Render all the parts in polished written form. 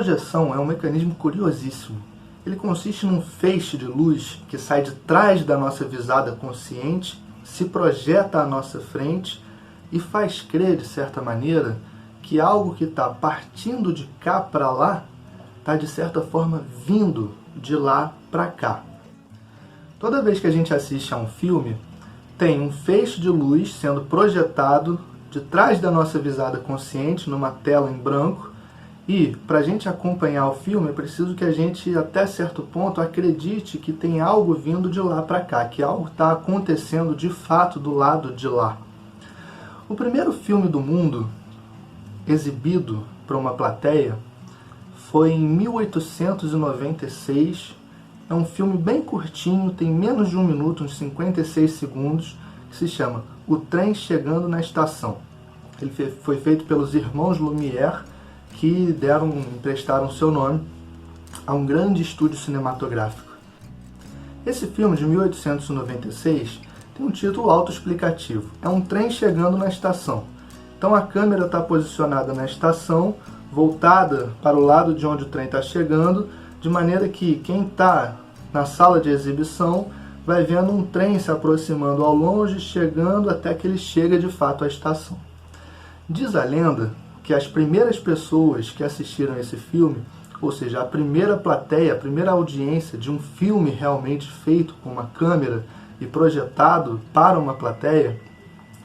projeção é um mecanismo curiosíssimo. Ele consiste num feixe de luz que sai de trás da nossa visada consciente, se projeta à nossa frente e faz crer, de certa maneira, que algo que está partindo de cá para lá está, de certa forma, vindo de lá para cá. Toda vez que a gente assiste a um filme, tem um feixe de luz sendo projetado de trás da nossa visada consciente, numa tela em branco, e para a gente acompanhar o filme é preciso que a gente, até certo ponto, acredite que tem algo vindo de lá para cá, que algo está acontecendo de fato do lado de lá. O primeiro filme do mundo exibido para uma plateia foi em 1896. É um filme bem curtinho, tem menos de 1 minuto, uns 56 segundos, que se chama O Trem Chegando na Estação. Ele foi feito pelos irmãos Lumière, que emprestaram seu nome a um grande estúdio cinematográfico. Esse filme de 1896 tem um título autoexplicativo. É um trem chegando na estação. Então a câmera está posicionada na estação, voltada para o lado de onde o trem está chegando, de maneira que quem está na sala de exibição vai vendo um trem se aproximando ao longe, chegando até que ele chega de fato à estação. Diz a lenda que as primeiras pessoas que assistiram esse filme, ou seja, a primeira plateia, a primeira audiência de um filme realmente feito com uma câmera e projetado para uma plateia,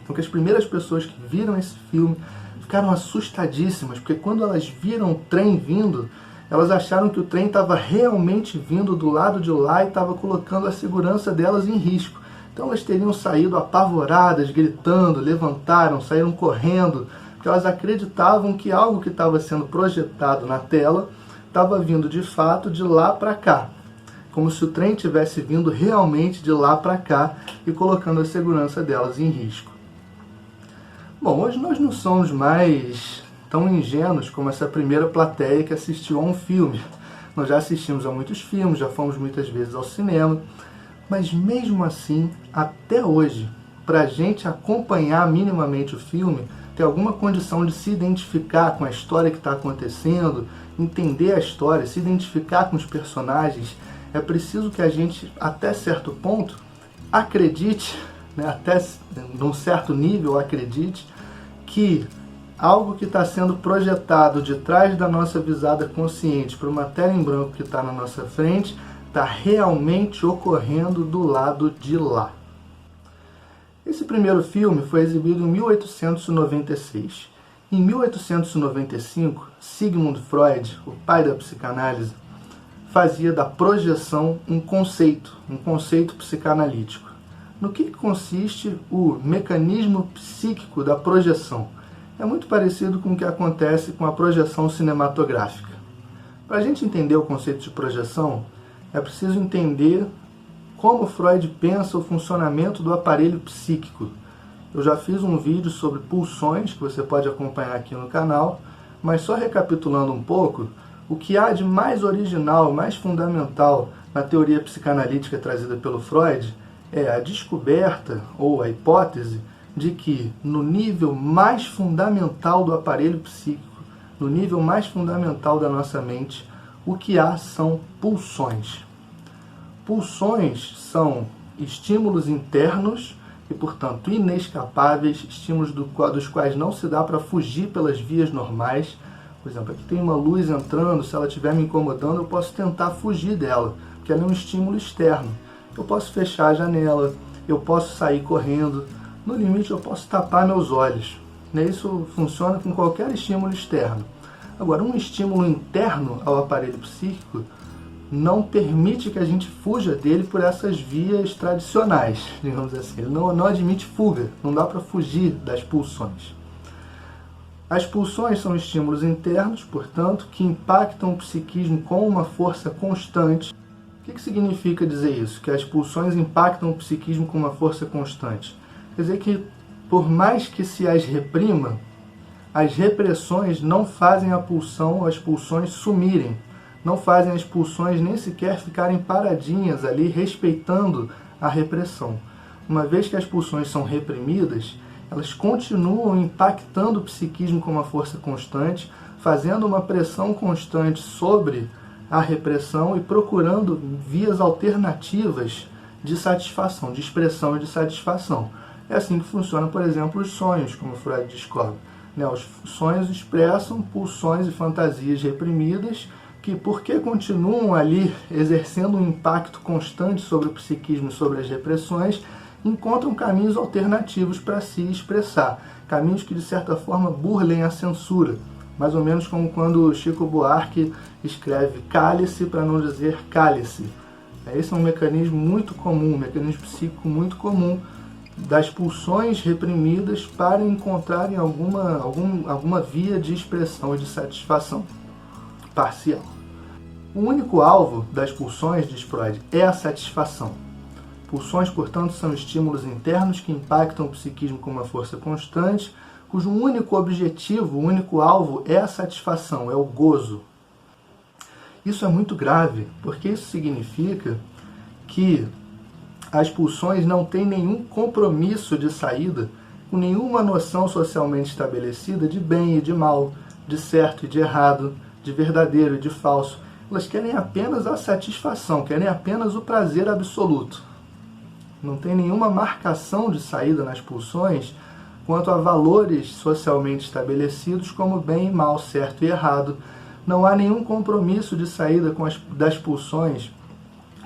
então que as primeiras pessoas que viram esse filme ficaram assustadíssimas, porque quando elas viram o trem vindo, elas acharam que o trem estava realmente vindo do lado de lá e estava colocando a segurança delas em risco. Então elas teriam saído apavoradas, gritando, levantaram, saíram correndo, porque elas acreditavam que algo que estava sendo projetado na tela estava vindo de fato de lá para cá, como se o trem tivesse vindo realmente de lá para cá e colocando a segurança delas em risco. Bom, hoje nós não somos mais tão ingênuos como essa primeira plateia que assistiu a um filme. Nós já assistimos a muitos filmes, já fomos muitas vezes ao cinema, mas mesmo assim, até hoje, para a gente acompanhar minimamente o filme, ter alguma condição de se identificar com a história que está acontecendo, entender a história, se identificar com os personagens, é preciso que a gente, até certo ponto, acredite, até num certo nível acredite, que algo que está sendo projetado de trás da nossa visada consciente para uma tela em branco que está na nossa frente, está realmente ocorrendo do lado de lá. Esse primeiro filme foi exibido em 1896. Em 1895, Sigmund Freud, o pai da psicanálise, fazia da projeção um conceito psicanalítico. No que consiste o mecanismo psíquico da projeção? É muito parecido com o que acontece com a projeção cinematográfica. Para a gente entender o conceito de projeção, é preciso entender como Freud pensa o funcionamento do aparelho psíquico. Eu já fiz um vídeo sobre pulsões, que você pode acompanhar aqui no canal, mas só recapitulando um pouco, o que há de mais original, mais fundamental na teoria psicanalítica trazida pelo Freud é a descoberta, ou a hipótese, de que no nível mais fundamental do aparelho psíquico, no nível mais fundamental da nossa mente, o que há são pulsões. Pulsões são estímulos internos e, portanto, inescapáveis, estímulos dos quais não se dá para fugir pelas vias normais. Por exemplo, aqui tem uma luz entrando, se ela estiver me incomodando, eu posso tentar fugir dela, porque ela é um estímulo externo. Eu posso fechar a janela, eu posso sair correndo, no limite eu posso tapar meus olhos. Isso funciona com qualquer estímulo externo. Agora, um estímulo interno ao aparelho psíquico não permite que a gente fuja dele por essas vias tradicionais, digamos assim. Ele não admite fuga, não dá para fugir das pulsões. As pulsões são estímulos internos, portanto, que impactam o psiquismo com uma força constante. O que significa dizer isso? Que as pulsões impactam o psiquismo com uma força constante. Quer dizer que, por mais que se as reprima, as repressões não fazem as pulsões sumirem, não fazem as pulsões nem sequer ficarem paradinhas ali, respeitando a repressão. Uma vez que as pulsões são reprimidas, elas continuam impactando o psiquismo com uma força constante, fazendo uma pressão constante sobre a repressão e procurando vias alternativas de satisfação, de expressão e de satisfação. É assim que funciona, por exemplo, os sonhos, como Freud descobre. Os sonhos expressam pulsões e fantasias reprimidas que, porque continuam ali exercendo um impacto constante sobre o psiquismo e sobre as repressões, encontram caminhos alternativos para se expressar, caminhos que de certa forma burlem a censura, mais ou menos como quando Chico Buarque escreve cálice para não dizer cálice. Esse é um mecanismo muito comum, um mecanismo psíquico muito comum das pulsões reprimidas para encontrarem alguma via de expressão e de satisfação parcial. O único alvo das pulsões, diz Freud, é a satisfação. Pulsões, portanto, são estímulos internos que impactam o psiquismo com uma força constante, cujo único objetivo, o único alvo é a satisfação, é o gozo. Isso é muito grave, porque isso significa que as pulsões não têm nenhum compromisso de saída com nenhuma noção socialmente estabelecida de bem e de mal, de certo e de errado, de verdadeiro e de falso. Elas querem apenas a satisfação, querem apenas o prazer absoluto. Não tem nenhuma marcação de saída nas pulsões quanto a valores socialmente estabelecidos como bem e mal, certo e errado. Não há nenhum compromisso de saída das pulsões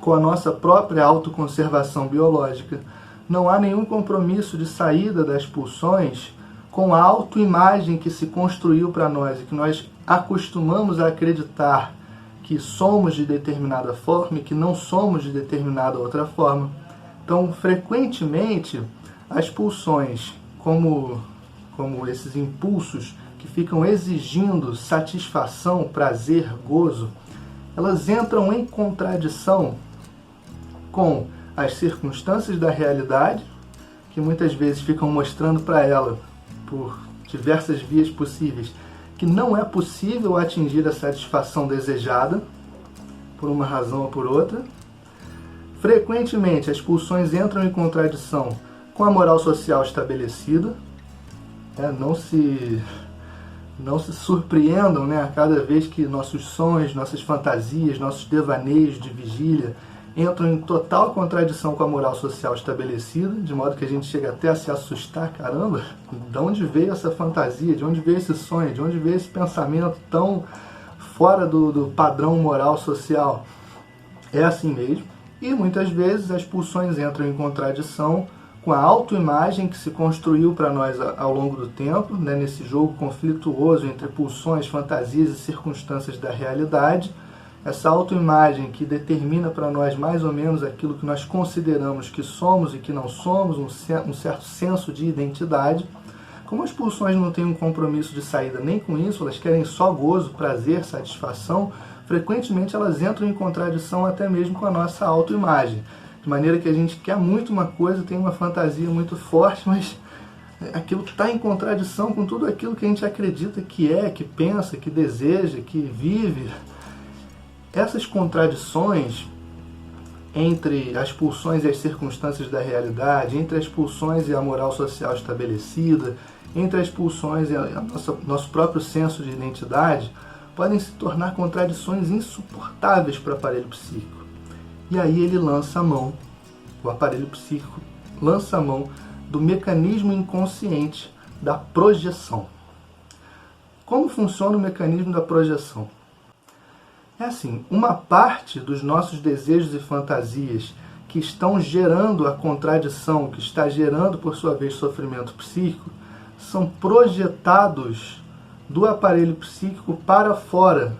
com a nossa própria autoconservação biológica. Não há nenhum compromisso de saída das pulsões com a autoimagem que se construiu para nós e que nós acostumamos a acreditar que somos de determinada forma e que não somos de determinada outra forma. Então, frequentemente, as pulsões, como esses impulsos que ficam exigindo satisfação, prazer, gozo, elas entram em contradição com as circunstâncias da realidade, que muitas vezes ficam mostrando para ela, por diversas vias possíveis, que não é possível atingir a satisfação desejada, por uma razão ou por outra. Frequentemente, as pulsões entram em contradição com a moral social estabelecida. Não se surpreendam, a cada vez que nossos sonhos, nossas fantasias, nossos devaneios de vigília entram em total contradição com a moral social estabelecida, de modo que a gente chega até a se assustar. Caramba, de onde veio essa fantasia, de onde veio esse sonho, de onde veio esse pensamento tão fora do padrão moral social? É assim mesmo. E muitas vezes as pulsões entram em contradição com a autoimagem que se construiu para nós ao longo do tempo, nesse jogo conflituoso entre pulsões, fantasias e circunstâncias da realidade. Essa autoimagem que determina para nós mais ou menos aquilo que nós consideramos que somos e que não somos, um certo senso de identidade. Como as pulsões não têm um compromisso de saída nem com isso, elas querem só gozo, prazer, satisfação, frequentemente elas entram em contradição até mesmo com a nossa autoimagem. De maneira que a gente quer muito uma coisa, tem uma fantasia muito forte, mas aquilo está em contradição com tudo aquilo que a gente acredita que é, que pensa, que deseja, que vive. Essas contradições entre as pulsões e as circunstâncias da realidade, entre as pulsões e a moral social estabelecida, entre as pulsões e nosso próprio senso de identidade, podem se tornar contradições insuportáveis para o aparelho psíquico. E aí ele lança a mão, o aparelho psíquico lança a mão do mecanismo inconsciente da projeção. Como funciona o mecanismo da projeção? É assim, uma parte dos nossos desejos e fantasias que estão gerando a contradição, que está gerando, por sua vez, sofrimento psíquico, são projetados do aparelho psíquico para fora,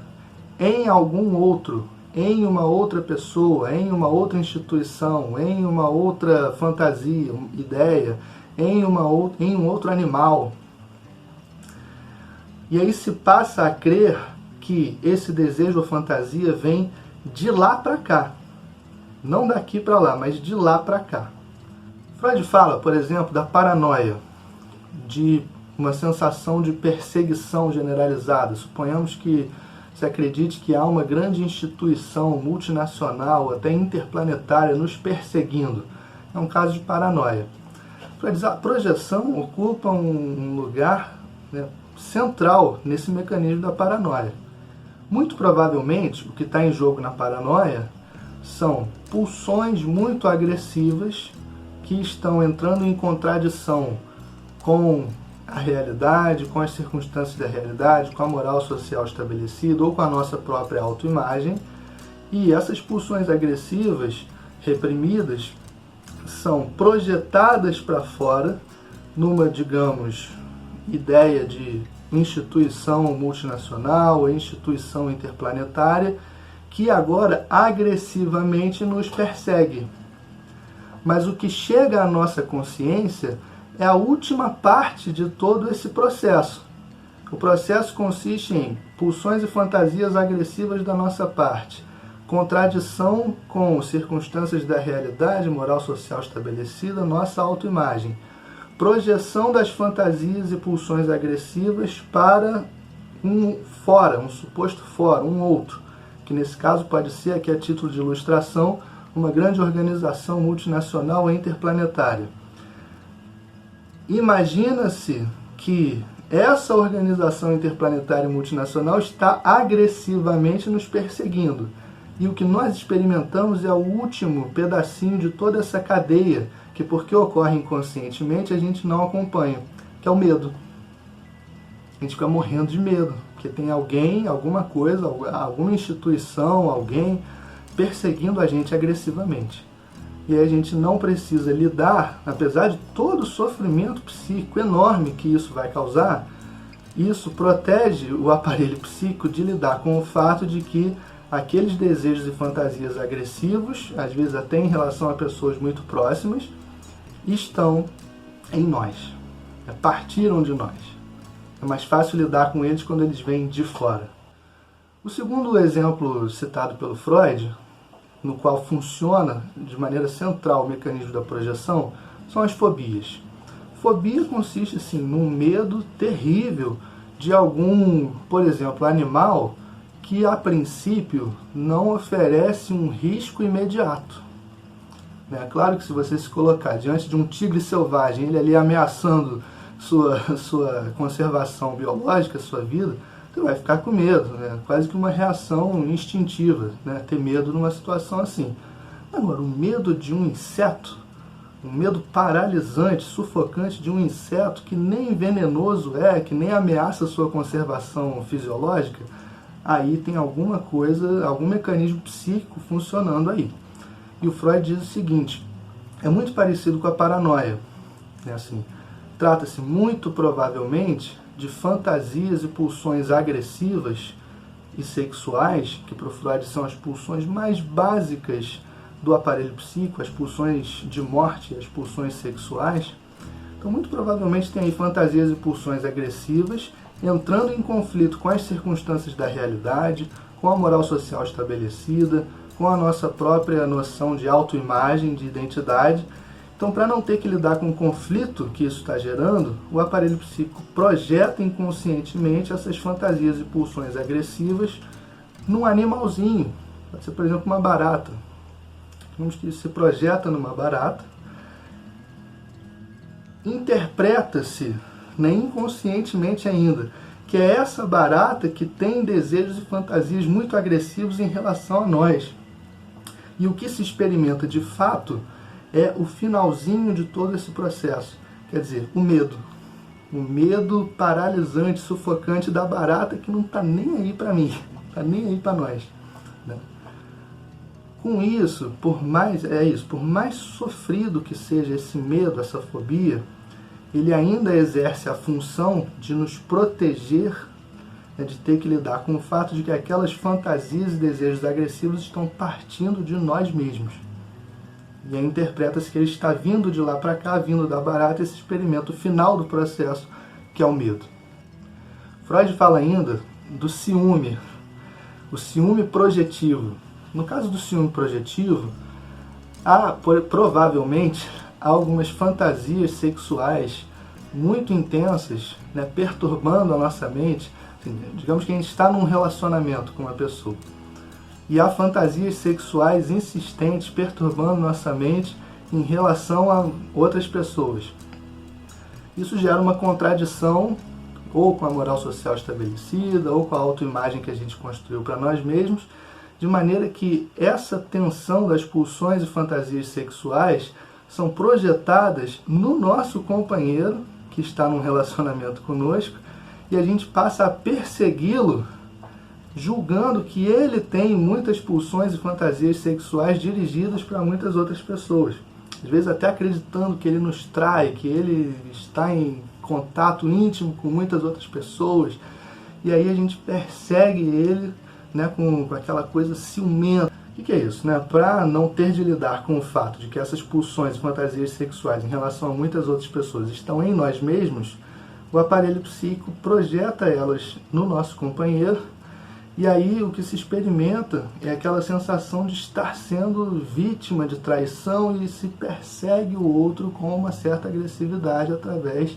em algum outro, em uma outra pessoa, em uma outra instituição, em uma outra fantasia, ideia, em um outro animal. E aí se passa a crer que esse desejo ou fantasia vem de lá para cá. Não daqui para lá, mas de lá para cá. Freud fala, por exemplo, da paranoia, de uma sensação de perseguição generalizada. Suponhamos que se acredite que há uma grande instituição multinacional, até interplanetária, nos perseguindo. É um caso de paranoia. Freud diz, a projeção ocupa um lugar, central nesse mecanismo da paranoia. Muito provavelmente, o que está em jogo na paranoia são pulsões muito agressivas que estão entrando em contradição com a realidade, com as circunstâncias da realidade, com a moral social estabelecida ou com a nossa própria autoimagem. E essas pulsões agressivas, reprimidas, são projetadas para fora numa, digamos, ideia de instituição multinacional, instituição interplanetária, que agora agressivamente nos persegue. Mas o que chega à nossa consciência é a última parte de todo esse processo. O processo consiste em pulsões e fantasias agressivas da nossa parte, contradição com circunstâncias da realidade, moral social estabelecida, nossa autoimagem, projeção das fantasias e pulsões agressivas para um fora, um suposto fora, um outro, que nesse caso pode ser, aqui a título de ilustração, uma grande organização multinacional interplanetária. Imagina-se que essa organização interplanetária multinacional está agressivamente nos perseguindo. E o que nós experimentamos é o último pedacinho de toda essa cadeia, que porque ocorre inconscientemente a gente não acompanha, que é o medo. A gente fica morrendo de medo, porque tem alguém, alguma coisa, alguma instituição, alguém perseguindo a gente agressivamente. E aí a gente não precisa lidar, apesar de todo o sofrimento psíquico enorme que isso vai causar, isso protege o aparelho psíquico de lidar com o fato de que aqueles desejos e fantasias agressivos, às vezes até em relação a pessoas muito próximas, estão em nós, partiram de nós. É mais fácil lidar com eles quando eles vêm de fora. O segundo exemplo citado pelo Freud, no qual funciona de maneira central o mecanismo da projeção, são as fobias. Fobia consiste, assim, num medo terrível de algum, por exemplo, animal que a princípio não oferece um risco imediato. É claro que se você se colocar diante de um tigre selvagem, ele ali ameaçando sua conservação biológica, sua vida, você vai ficar com medo, né? Quase que uma reação instintiva, né? Ter medo numa situação assim. Agora, o medo de um inseto, um medo paralisante, sufocante de um inseto que nem venenoso é, que nem ameaça a sua conservação fisiológica, aí tem alguma coisa, algum mecanismo psíquico funcionando aí. E o Freud diz o seguinte, é muito parecido com a paranoia, né? Assim, trata-se muito provavelmente de fantasias e pulsões agressivas e sexuais, que para o Freud são as pulsões mais básicas do aparelho psíquico, as pulsões de morte, as pulsões sexuais. Então, muito provavelmente tem aí fantasias e pulsões agressivas entrando em conflito com as circunstâncias da realidade, com a moral social estabelecida, com a nossa própria noção de autoimagem, de identidade. Então, para não ter que lidar com o conflito que isso está gerando, o aparelho psíquico projeta inconscientemente essas fantasias e pulsões agressivas num animalzinho. Pode ser, por exemplo, uma barata. Digamos que se projeta numa barata, interpreta-se, né, inconscientemente ainda, que é essa barata que tem desejos e fantasias muito agressivos em relação a nós. E o que se experimenta de fato é o finalzinho de todo esse processo. Quer dizer, o medo. O medo paralisante, sufocante da barata que não está nem aí para mim, está nem aí para nós. Né? Com isso, por mais sofrido que seja esse medo, essa fobia, ele ainda exerce a função de nos proteger, né, de ter que lidar com o fato de que aquelas fantasias e desejos agressivos estão partindo de nós mesmos. E aí interpreta-se que ele está vindo de lá para cá, vindo da barata, esse experimento final do processo, que é o medo. Freud fala ainda do ciúme, o ciúme projetivo. No caso do ciúme projetivo, provavelmente há algumas fantasias sexuais muito intensas, né, perturbando a nossa mente. Assim, digamos que a gente está num relacionamento com uma pessoa. E há fantasias sexuais insistentes perturbando nossa mente em relação a outras pessoas. Isso gera uma contradição ou com a moral social estabelecida, ou com a autoimagem que a gente construiu para nós mesmos, de maneira que essa tensão das pulsões e fantasias sexuais são projetadas no nosso companheiro, que está num relacionamento conosco, e a gente passa a persegui-lo, julgando que ele tem muitas pulsões e fantasias sexuais dirigidas para muitas outras pessoas. Às vezes até acreditando que ele nos trai, que ele está em contato íntimo com muitas outras pessoas. E aí a gente persegue ele, né, com aquela coisa ciumenta. O que é isso? Né? Para não ter de lidar com o fato de que essas pulsões e fantasias sexuais em relação a muitas outras pessoas estão em nós mesmos, o aparelho psíquico projeta elas no nosso companheiro, e aí o que se experimenta é aquela sensação de estar sendo vítima de traição e se persegue o outro com uma certa agressividade através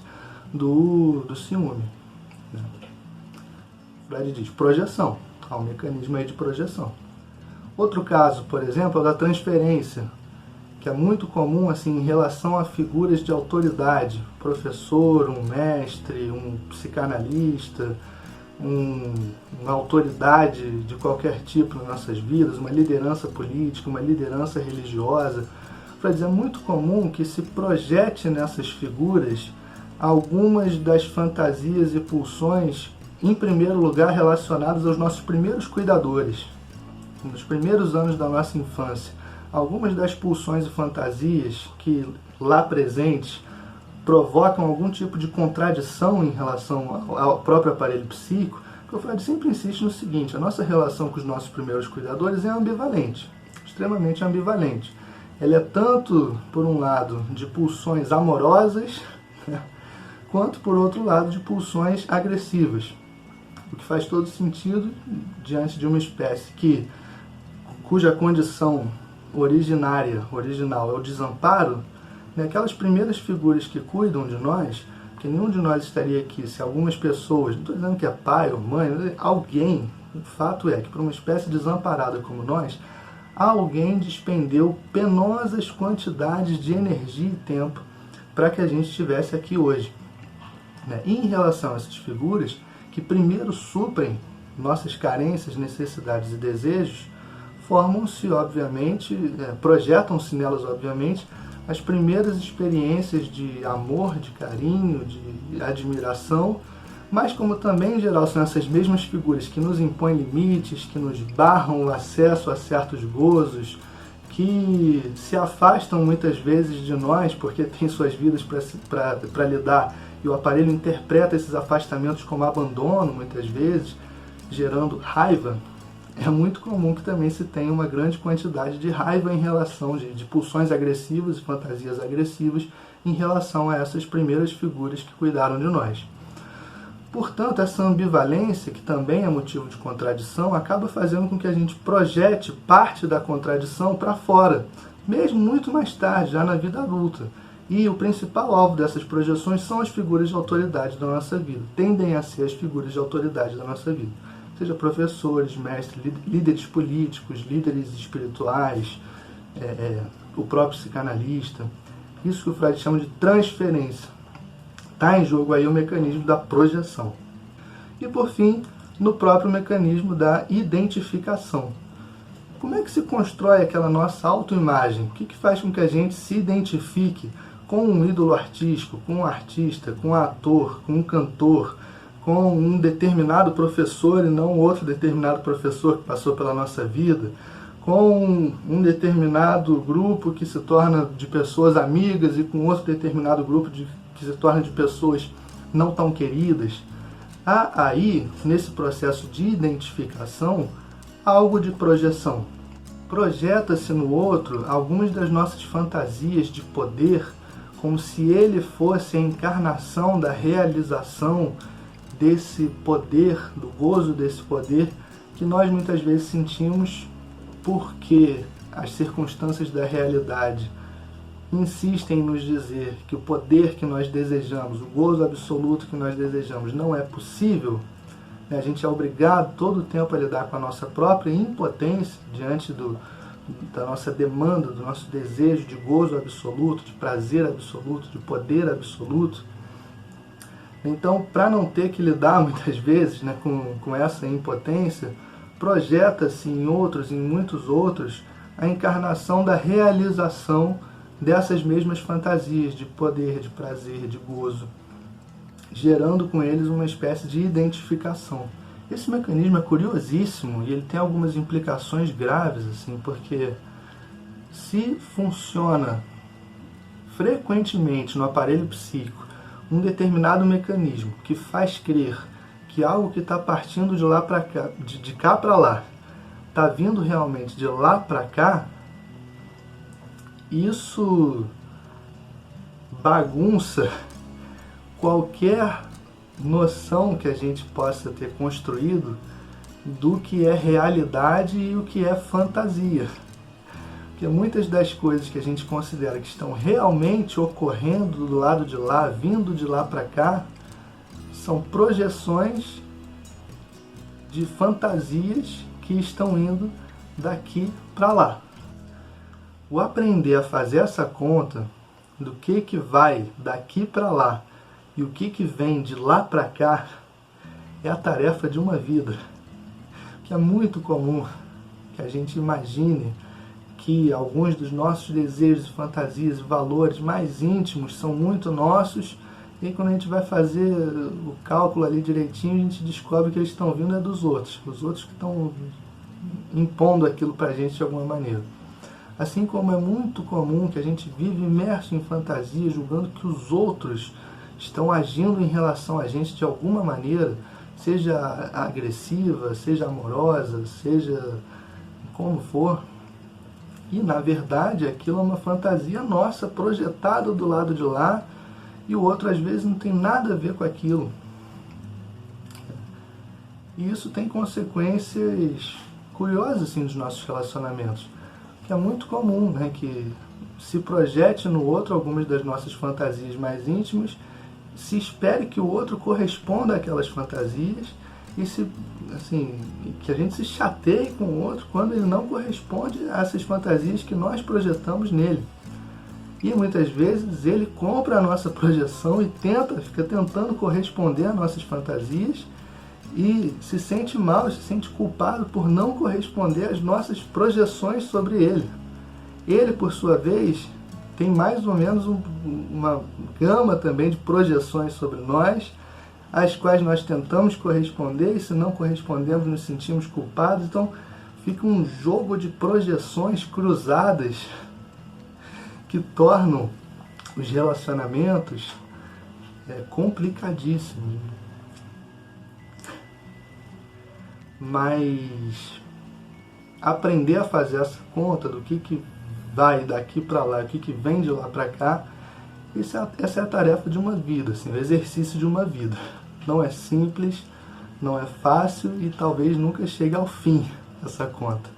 do ciúme. Freud diz projeção, há um mecanismo aí de projeção. Outro caso, por exemplo, é o da transferência, que é muito comum assim, em relação a figuras de autoridade, professor, um mestre, um psicanalista, uma autoridade de qualquer tipo nas nossas vidas, uma liderança política, uma liderança religiosa. Para dizer, é muito comum que se projete nessas figuras algumas das fantasias e pulsões, em primeiro lugar, relacionadas aos nossos primeiros cuidadores, nos primeiros anos da nossa infância. Algumas das pulsões e fantasias que lá presentes provocam algum tipo de contradição em relação ao próprio aparelho psíquico, porque o Freud sempre insiste no seguinte: a nossa relação com os nossos primeiros cuidadores é ambivalente, extremamente ambivalente. Ela é tanto, por um lado, de pulsões amorosas, né, quanto, por outro lado, de pulsões agressivas. O que faz todo sentido diante de uma espécie cuja condição original é o desamparo. Aquelas primeiras figuras que cuidam de nós, que nenhum de nós estaria aqui se algumas pessoas, não estou dizendo que é pai ou mãe, alguém, o fato é que para uma espécie desamparada como nós, alguém despendeu penosas quantidades de energia e tempo para que a gente estivesse aqui hoje. E em relação a essas figuras, que primeiro suprem nossas carências, necessidades e desejos, formam-se, obviamente, projetam-se nelas, obviamente, as primeiras experiências de amor, de carinho, de admiração, mas como também, em geral, são essas mesmas figuras que nos impõem limites, que nos barram o acesso a certos gozos, que se afastam muitas vezes de nós porque têm suas vidas para lidar, e o aparelho interpreta esses afastamentos como abandono, muitas vezes, gerando raiva. É muito comum que também se tenha uma grande quantidade de raiva em relação de pulsões agressivas e fantasias agressivas em relação a essas primeiras figuras que cuidaram de nós. Portanto, essa ambivalência, que também é motivo de contradição, acaba fazendo com que a gente projete parte da contradição para fora, mesmo muito mais tarde, já na vida adulta. E o principal alvo dessas projeções são as figuras de autoridade da nossa vida, tendem a ser as figuras de autoridade da nossa vida. Seja professores, mestres, líderes políticos, líderes espirituais, o próprio psicanalista. Isso que o Freud chama de transferência. Está em jogo aí o mecanismo da projeção. E por fim, no próprio mecanismo da identificação. Como é que se constrói aquela nossa autoimagem? O que faz com que a gente se identifique com um ídolo artístico, com um artista, com um ator, com um cantor, com um determinado professor e não outro determinado professor que passou pela nossa vida, com um determinado grupo que se torna de pessoas amigas e com outro determinado grupo que se torna de pessoas não tão queridas? Há aí, nesse processo de identificação, algo de projeção. Projeta-se no outro algumas das nossas fantasias de poder, como se ele fosse a encarnação da realização desse poder, do gozo desse poder, que nós muitas vezes sentimos porque as circunstâncias da realidade insistem em nos dizer que o poder que nós desejamos, o gozo absoluto que nós desejamos não é possível. A gente é obrigado todo o tempo a lidar com a nossa própria impotência diante da nossa demanda, do nosso desejo de gozo absoluto, de prazer absoluto, de poder absoluto. Então, para não ter que lidar muitas vezes, né, com essa impotência, projeta-se em muitos outros, a encarnação da realização dessas mesmas fantasias de poder, de prazer, de gozo, gerando com eles uma espécie de identificação. Esse mecanismo é curiosíssimo e ele tem algumas implicações graves, assim, porque se funciona frequentemente no aparelho psíquico um determinado mecanismo que faz crer que algo que está partindo de lá para cá, de cá para lá, está vindo realmente de lá para cá, isso bagunça qualquer noção que a gente possa ter construído do que é realidade e o que é fantasia. Porque muitas das coisas que a gente considera que estão realmente ocorrendo do lado de lá, vindo de lá para cá, são projeções de fantasias que estão indo daqui para lá. O aprender a fazer essa conta do que vai daqui para lá e o que vem de lá para cá é a tarefa de uma vida. Que é muito comum que a gente imagine que alguns dos nossos desejos, fantasias e valores mais íntimos são muito nossos, e quando a gente vai fazer o cálculo ali direitinho, a gente descobre que eles estão vindo dos outros, os outros que estão impondo aquilo para a gente de alguma maneira. Assim como é muito comum que a gente vive imerso em fantasia, julgando que os outros estão agindo em relação a gente de alguma maneira, seja agressiva, seja amorosa, seja como for. E, na verdade, aquilo é uma fantasia nossa, projetada do lado de lá, e o outro, às vezes, não tem nada a ver com aquilo. E isso tem consequências curiosas, assim, dos nossos relacionamentos. Que é muito comum, né, que se projete no outro algumas das nossas fantasias mais íntimas, se espere que o outro corresponda àquelas fantasias, e que a gente se chateie com o outro quando ele não corresponde a essas fantasias que nós projetamos nele. E muitas vezes ele compra a nossa projeção e fica tentando corresponder às nossas fantasias e se sente mal, se sente culpado por não corresponder às nossas projeções sobre ele. Ele, por sua vez, tem mais ou menos uma gama também de projeções sobre nós, às quais nós tentamos corresponder, e se não correspondemos nos sentimos culpados. Então fica um jogo de projeções cruzadas que tornam os relacionamentos complicadíssimos. Mas aprender a fazer essa conta do que vai daqui para lá, o que vem de lá para cá, essa é a tarefa de uma vida, assim, o exercício de uma vida. Não é simples, não é fácil e talvez nunca chegue ao fim essa conta.